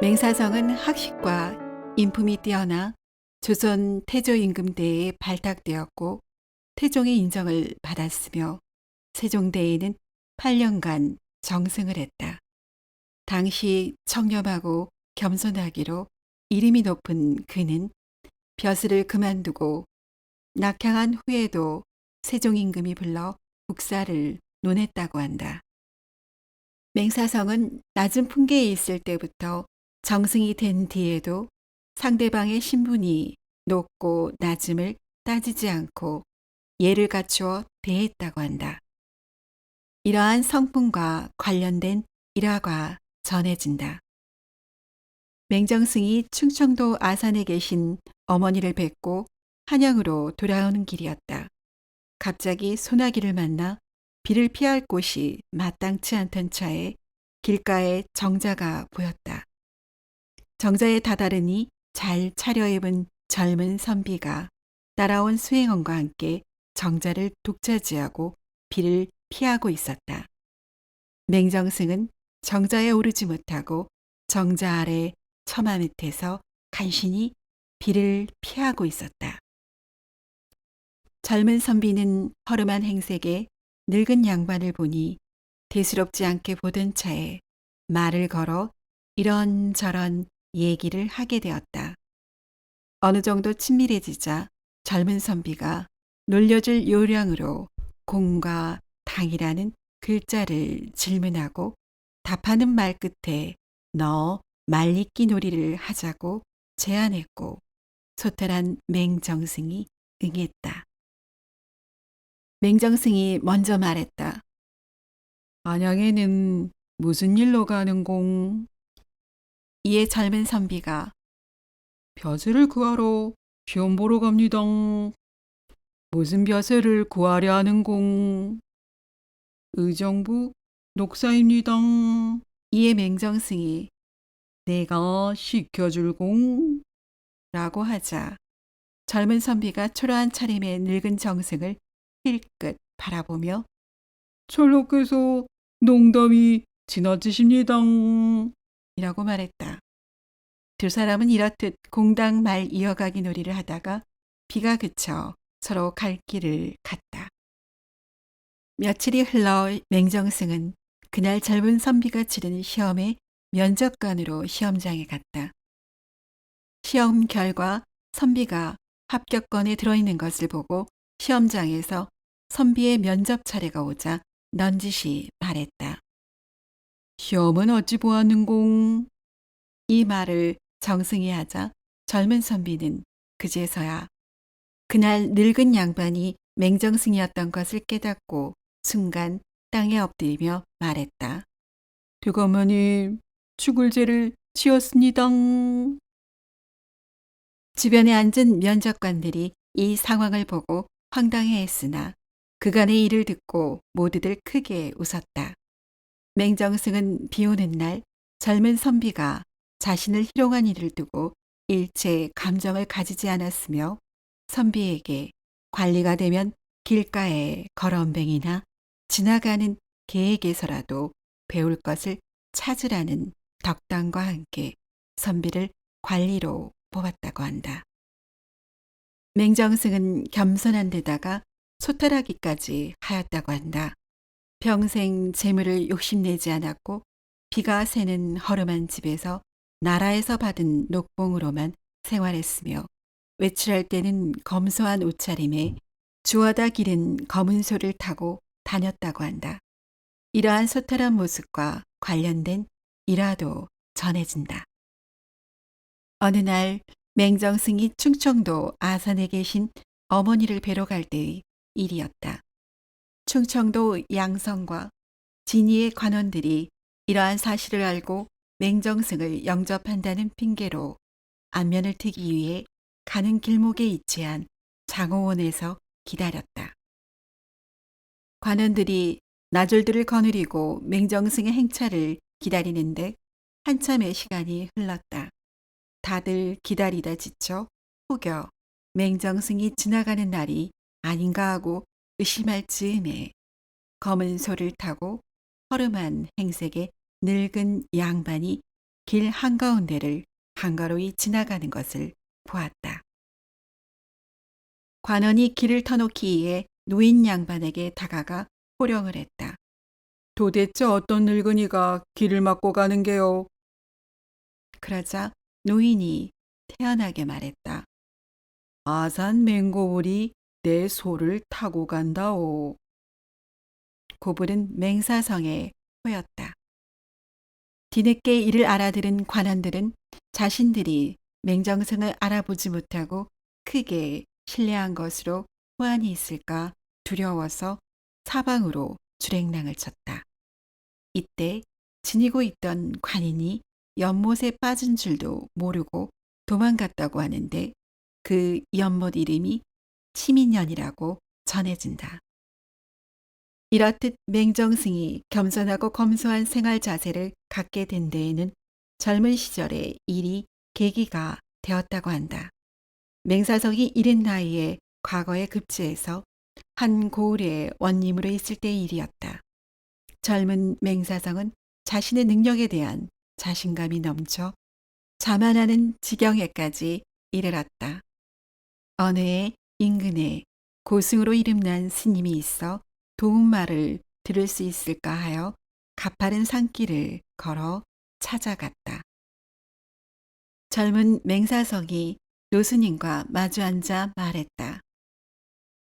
맹사성은 학식과 인품이 뛰어나 조선 태조 임금 때에 발탁되었고 태종의 인정을 받았으며 세종대에는 8년간 정승을 했다. 당시 청렴하고 겸손하기로 이름이 높은 그는 벼슬을 그만두고 낙향한 후에도 세종 임금이 불러 국사를 논했다고 한다. 맹사성은 낮은 풍계에 있을 때부터 정승이 된 뒤에도 상대방의 신분이 높고 낮음을 따지지 않고 예를 갖추어 대했다고 한다. 이러한 성품과 관련된 일화가 전해진다. 맹정승이 충청도 아산에 계신 어머니를 뵙고 한양으로 돌아오는 길이었다. 갑자기 소나기를 만나 비를 피할 곳이 마땅치 않던 차에 길가에 정자가 보였다. 정자에 다다르니 잘 차려입은 젊은 선비가 따라온 수행원과 함께 정자를 독차지하고 비를 피하고 있었다. 맹정승은 정자에 오르지 못하고 정자 아래 처마 밑에서 간신히 비를 피하고 있었다. 젊은 선비는 허름한 행색에 늙은 양반을 보니 대수롭지 않게 보던 차에 말을 걸어 이런저런 얘기를 하게 되었다. 어느 정도 친밀해지자 젊은 선비가 놀려줄 요량으로 공과 당이라는 글자를 질문하고 답하는 말 끝에 너 말리기 놀이를 하자고 제안했고 소탈한 맹정승이 응했다. 맹정승이 먼저 말했다. 안양에는 무슨 일로 가는 공? 이에 젊은 선비가 벼슬을 구하러 시험 보러 갑니다. 무슨 벼슬을 구하려 하는 공? 의정부 녹사입니다. 이에 맹정승이 내가 시켜줄 공? 라고 하자 젊은 선비가 초라한 차림의 늙은 정승을 힐끗 바라보며 철로께서 농담이 지나치십니다. 이라고 말했다. 두 사람은 이렇듯 공당 말 이어가기 놀이를 하다가 비가 그쳐 서로 갈 길을 갔다. 며칠이 흘러 맹정승은 그날 젊은 선비가 치른 시험의 면접관으로 시험장에 갔다. 시험 결과 선비가 합격권에 들어있는 것을 보고 시험장에서 선비의 면접 차례가 오자 넌지시 말했다. 시험은 어찌 보았는공? 이 말을 정승이 하자 젊은 선비는 그제서야 그날 늙은 양반이 맹정승이었던 것을 깨닫고 순간 땅에 엎드리며 말했다. 대감마님, 죽을 죄를 지었습니다. 주변에 앉은 면접관들이 이 상황을 보고 황당해했으나 그간의 일을 듣고 모두들 크게 웃었다. 맹정승은 비 오는 날 젊은 선비가 자신을 희롱한 일을 두고 일체 감정을 가지지 않았으며 선비에게 관리가 되면 길가에 거럼뱅이나 지나가는 개에게서라도 배울 것을 찾으라는 덕담과 함께 선비를 관리로 뽑았다고 한다. 맹정승은 겸손한 데다가 소탈하기까지 하였다고 한다. 평생 재물을 욕심내지 않았고 비가 새는 허름한 집에서 나라에서 받은 녹봉으로만 생활했으며 외출할 때는 검소한 옷차림에 주워다 기른 검은 소를 타고 다녔다고 한다. 이러한 소탈한 모습과 관련된 일화도 전해진다. 어느 날 맹정승이 충청도 아산에 계신 어머니를 뵈러 갈 때의 일이었다. 충청도 양성과 진위의 관원들이 이러한 사실을 알고 맹정승을 영접한다는 핑계로 안면을 트기 위해 가는 길목에 위치한 장호원에서 기다렸다. 관원들이 나졸들을 거느리고 맹정승의 행차를 기다리는데 한참의 시간이 흘렀다. 다들 기다리다 지쳐 혹여 맹정승이 지나가는 날이 아닌가 하고 의심할 즈음에 검은 소를 타고 허름한 행색의 늙은 양반이 길 한가운데를 한가로이 지나가는 것을 보았다. 관원이 길을 터놓기에 노인 양반에게 다가가 호령을 했다. 도대체 어떤 늙은이가 길을 막고 가는 게요? 그러자 노인이 태연하게 말했다. 아산 맹고울이 내 소를 타고 간다오. 고불은 맹사성에 호였다. 뒤늦게 이를 알아들은 관원들은 자신들이 맹정성을 알아보지 못하고 크게 신뢰한 것으로 호환이 있을까 두려워서 사방으로 주랭랑을 쳤다. 이때 지니고 있던 관인이 연못에 빠진 줄도 모르고 도망갔다고 하는데 그 연못 이름이 치민년이라고 전해진다. 이렇듯 맹정승이 겸손하고 검소한 생활 자세를 갖게 된 데에는 젊은 시절의 일이 계기가 되었다고 한다. 맹사성이 이른 나이에 과거에 급제해서 한 고을의 원님으로 있을 때의 일이었다. 젊은 맹사성은 자신의 능력에 대한 자신감이 넘쳐 자만하는 지경에까지 이르렀다. 어느 해 인근에 고승으로 이름난 스님이 있어 도움말을 들을 수 있을까 하여 가파른 산길을 걸어 찾아갔다. 젊은 맹사성이 노스님과 마주 앉아 말했다.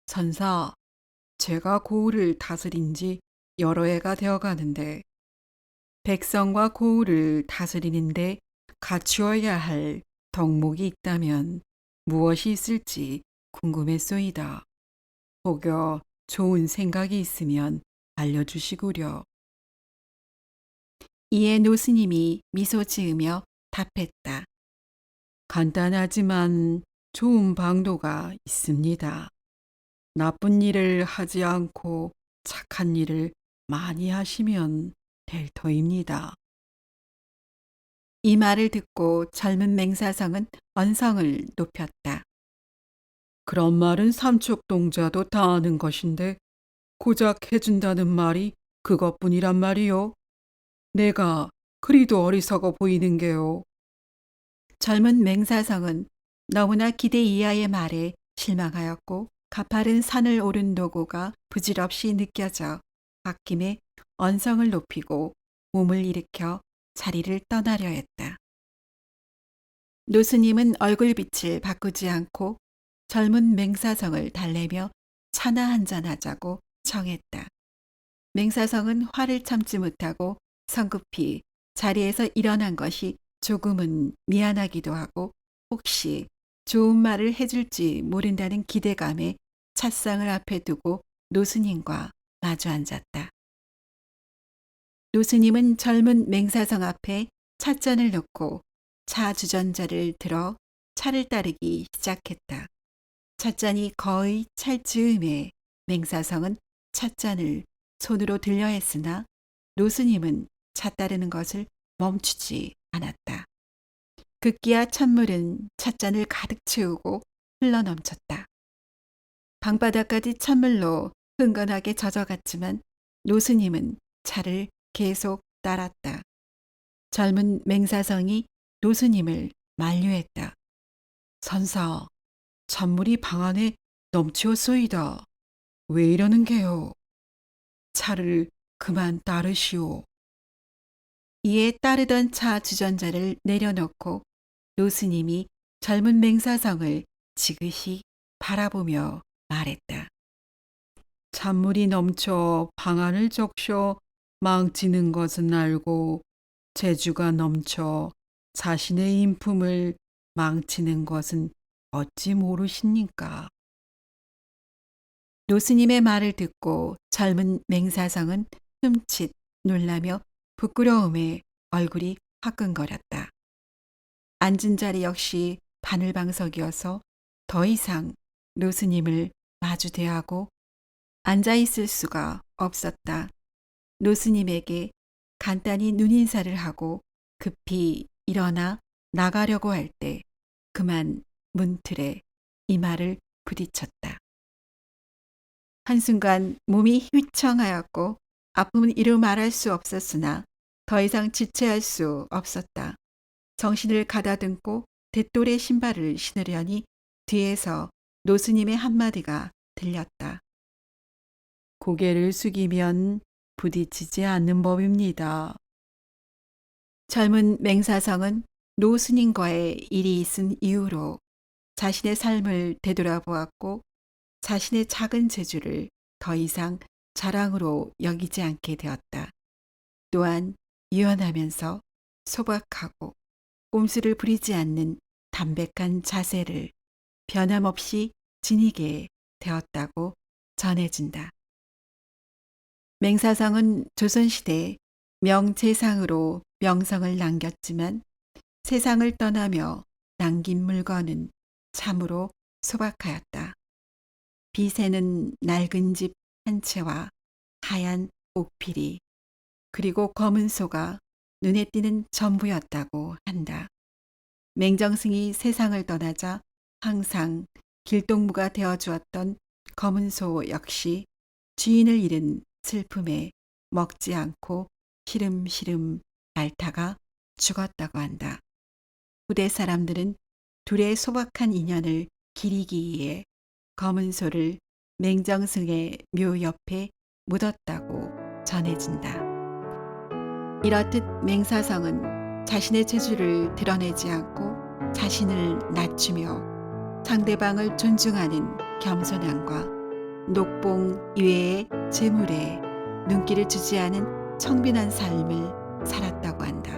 선사, 제가 고을을 다스린 지 여러 해가 되어 가는데 백성과 고을을 다스리는데 갖추어야 할 덕목이 있다면 무엇이 있을지 궁금했소이다. 혹여 좋은 생각이 있으면 알려주시구려. 이에 노스님이 미소 지으며 답했다. 간단하지만 좋은 방도가 있습니다. 나쁜 일을 하지 않고 착한 일을 많이 하시면 될 터입니다. 이 말을 듣고 젊은 맹사성은 언성을 높였다. 그런 말은 삼척동자도 다 아는 것인데 고작 해준다는 말이 그것뿐이란 말이요. 내가 그리도 어리석어 보이는 게요. 젊은 맹사성은 너무나 기대 이하의 말에 실망하였고 가파른 산을 오른 노고가 부질없이 느껴져 홧김에 언성을 높이고 몸을 일으켜 자리를 떠나려 했다. 노스님은 얼굴빛을 바꾸지 않고 젊은 맹사성을 달래며 차나 한잔 하자고 청했다. 맹사성은 화를 참지 못하고 성급히 자리에서 일어난 것이 조금은 미안하기도 하고 혹시 좋은 말을 해줄지 모른다는 기대감에 찻상을 앞에 두고 노스님과 마주 앉았다. 노스님은 젊은 맹사성 앞에 찻잔을 놓고 차 주전자를 들어 차를 따르기 시작했다. 찻잔이 거의 찰 즈음에 맹사성은 찻잔을 손으로 들려 했으나 노스님은 차 따르는 것을 멈추지 않았다. 급기야 찬물은 찻잔을 가득 채우고 흘러넘쳤다. 방바닥까지 찬물로 흥건하게 젖어갔지만 노스님은 차를 계속 따랐다. 젊은 맹사성이 노스님을 만류했다. 선사, 찬물이 방 안에 넘치었소이다. 왜 이러는 게요? 차를 그만 따르시오. 이에 따르던 차 주전자를 내려놓고 노스님이 젊은 맹사성을 지그시 바라보며 말했다. 찬물이 넘쳐 방 안을 적셔 망치는 것은 알고 재주가 넘쳐 자신의 인품을 망치는 것은 어찌 모르십니까? 노스님의 말을 듣고 젊은 맹사성은 흠칫 놀라며 부끄러움에 얼굴이 화끈거렸다. 앉은 자리 역시 바늘방석이어서 더 이상 노스님을 마주 대하고 앉아 있을 수가 없었다. 노스님에게 간단히 눈인사를 하고 급히 일어나 나가려고 할 때 그만 문틀에 이마를 부딪혔다. 한순간 몸이 휘청하였고 아픔은 이루 말할 수 없었으나 더 이상 지체할 수 없었다. 정신을 가다듬고 대돌의 신발을 신으려니 뒤에서 노스님의 한마디가 들렸다. 고개를 숙이면 부딪히지 않는 법입니다. 젊은 맹사성은 노스님과의 일이 있은 이후로 자신의 삶을 되돌아보았고 자신의 작은 재주를 더 이상 자랑으로 여기지 않게 되었다. 또한 유연하면서 소박하고 꼼수를 부리지 않는 담백한 자세를 변함없이 지니게 되었다고 전해진다. 맹사성은 조선시대 명재상으로 명성을 남겼지만 세상을 떠나며 남긴 물건은 참으로 소박하였다. 빗에는 낡은 집 한 채와 하얀 옥필이 그리고 검은 소가 눈에 띄는 전부였다고 한다. 맹정승이 세상을 떠나자 항상 길동무가 되어주었던 검은 소 역시 주인을 잃은 슬픔에 먹지 않고 시름시름 앓다가 죽었다고 한다. 후대 사람들은 둘의 소박한 인연을 기리기 위해 검은 소를 맹정승의 묘 옆에 묻었다고 전해진다. 이렇듯 맹사성은 자신의 재주를 드러내지 않고 자신을 낮추며 상대방을 존중하는 겸손함과 녹봉 이외의 재물에 눈길을 주지 않은 청빈한 삶을 살았다고 한다.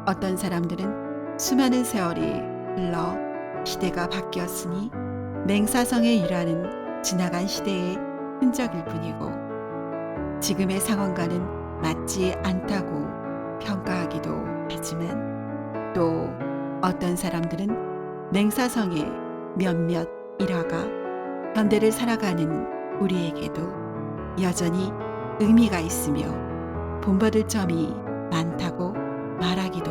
어떤 사람들은 수많은 세월이 흘러 시대가 바뀌었으니 맹사성의 일화는 지나간 시대의 흔적일 뿐이고 지금의 상황과는 맞지 않다고 평가하기도 하지만 또 어떤 사람들은 맹사성의 몇몇 일화가 현대를 살아가는 우리에게도 여전히 의미가 있으며 본받을 점이 많다고 말하기도